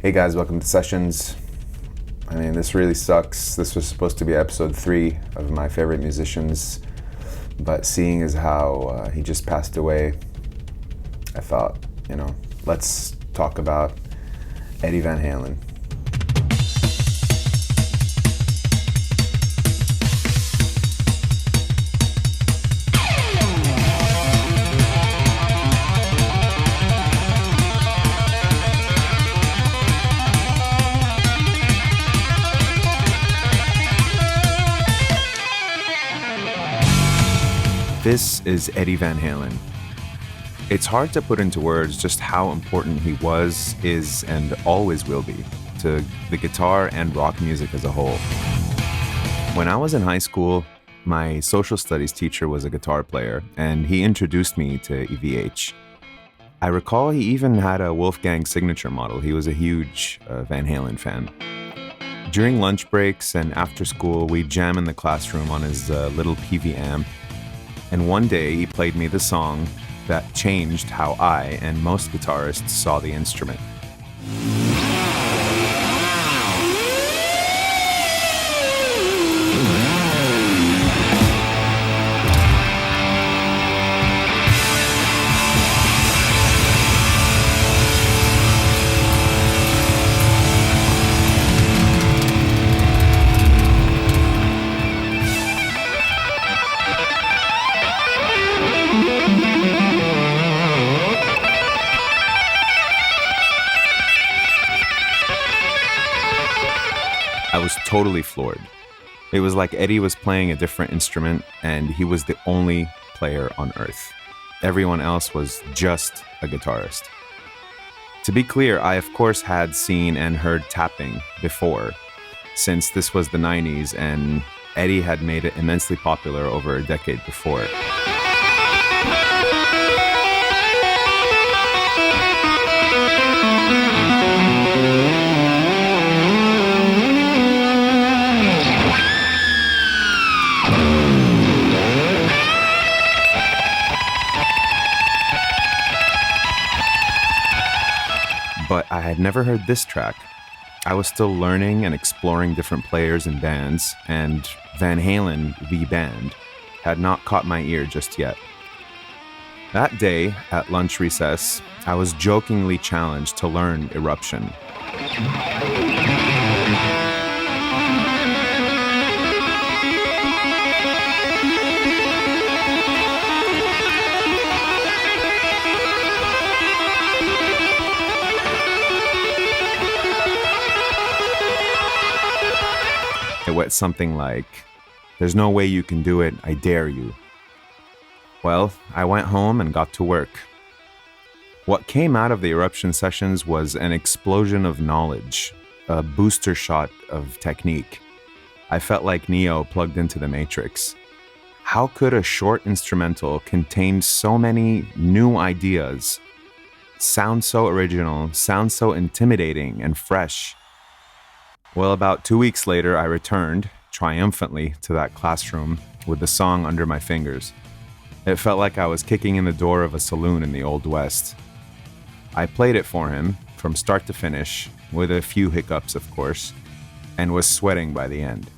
Hey guys, welcome to Sessions. I mean, this really sucks. This was supposed to be episode 3 of my favorite musicians, but seeing as how he just passed away, I thought, let's talk about Eddie Van Halen. This is Eddie Van Halen. It's hard to put into words just how important he was, is, and always will be to the guitar and rock music as a whole. When I was in high school, my social studies teacher was a guitar player, and he introduced me to EVH. I recall he even had a Wolfgang signature model. He was a huge Van Halen fan. During lunch breaks and after school, we'd jam in the classroom on his little PV amp. And one day he played me the song that changed how I and most guitarists saw the instrument. I was totally floored. It was like Eddie was playing a different instrument and he was the only player on earth. Everyone else was just a guitarist. To be clear, I of course had seen and heard tapping before, since this was the 90s and Eddie had made it immensely popular over a decade before. But I had never heard this track. I was still learning and exploring different players and bands, and Van Halen, the band, had not caught my ear just yet. That day, at lunch recess, I was jokingly challenged to learn Eruption. It went something like, "There's no way you can do it, I dare you." Well, I went home and got to work. What came out of the Eruption sessions was an explosion of knowledge, a booster shot of technique. I felt like Neo plugged into the Matrix. How could a short instrumental contain so many new ideas, sound so original, sound so intimidating and fresh? Well, about 2 weeks later, I returned triumphantly to that classroom with the song under my fingers. It felt like I was kicking in the door of a saloon in the Old West. I played it for him from start to finish, with a few hiccups, of course, and was sweating by the end.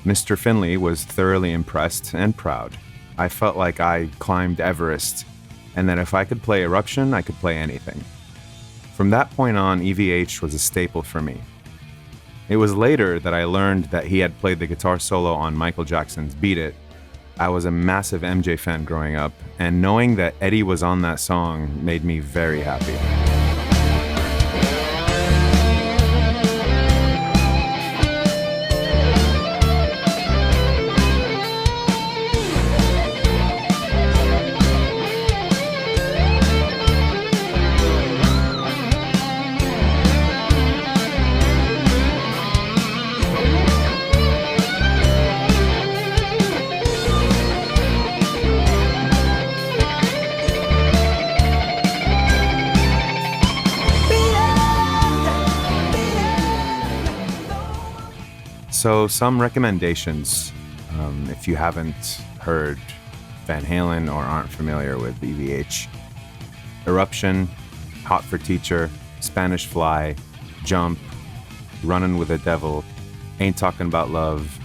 Mr. Finley was thoroughly impressed and proud. I felt like I climbed Everest, and that if I could play Eruption, I could play anything. From that point on, EVH was a staple for me. It was later that I learned that he had played the guitar solo on Michael Jackson's Beat It. I was a massive MJ fan growing up, and knowing that Eddie was on that song made me very happy. So some recommendations, if you haven't heard Van Halen or aren't familiar with EVH. Eruption, Hot for Teacher, Spanish Fly, Jump, Runnin' with the Devil, Ain't Talking About Love,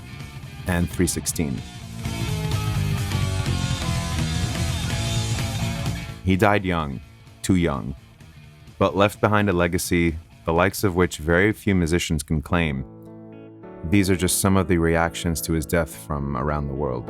and 316. He died young, too young, but left behind a legacy the likes of which very few musicians can claim. These are just some of the reactions to his death from around the world.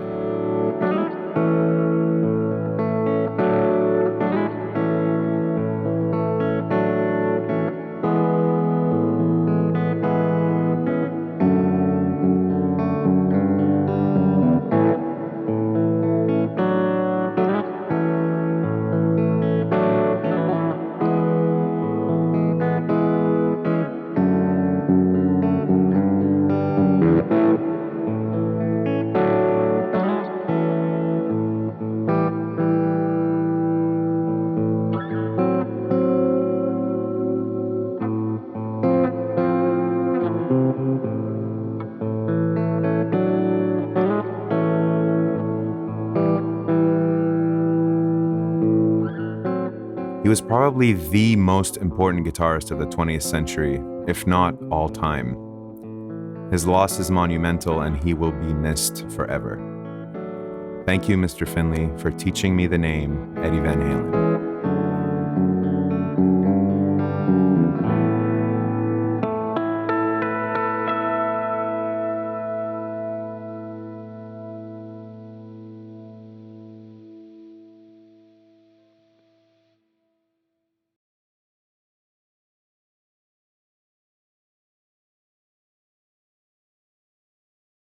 He was probably the most important guitarist of the 20th century, if not all time. His loss is monumental and he will be missed forever. Thank you, Mr. Finley, for teaching me the name Eddie Van Halen.